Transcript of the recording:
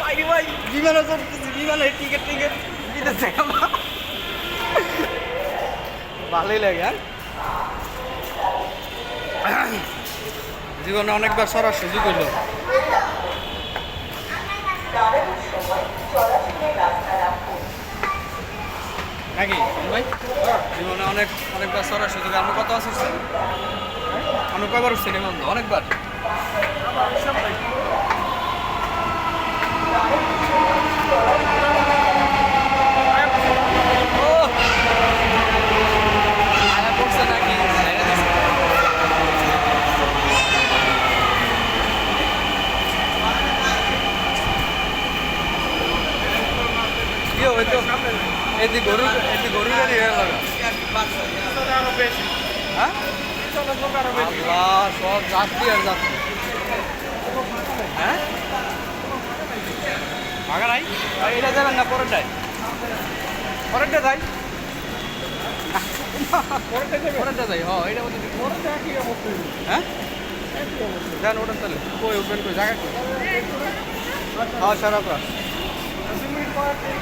ভাই ভাই বিমানে চড়তেছি, বিমানের টিকিট টিকিট দিতেছে ভালোই লাগে। হ্যাঁ জীবনে অনেকবার সরার সুযোগ হইল নাকি ভাই? জীবনে অনেকবার সরার সুযোগ। আমি কত আছে আমি কয়বার উঠছি রে বন্ধু? অনেকবার। এদি গরু গাড়ি হয়ে গেল। হ্যাঁ আল্লাহ, সব যাত্রী আর যাত্রী। হ্যাঁ ভাগা নাই, এটা যাবেন না পরেরটায়? পরেরটা যাই, পরেরটা যাই। হ এটা বলতে হ্যাঁ যান ওটা তাহলে কই উঠবেন, কই জায়গা কই? হ্যাঁ সারা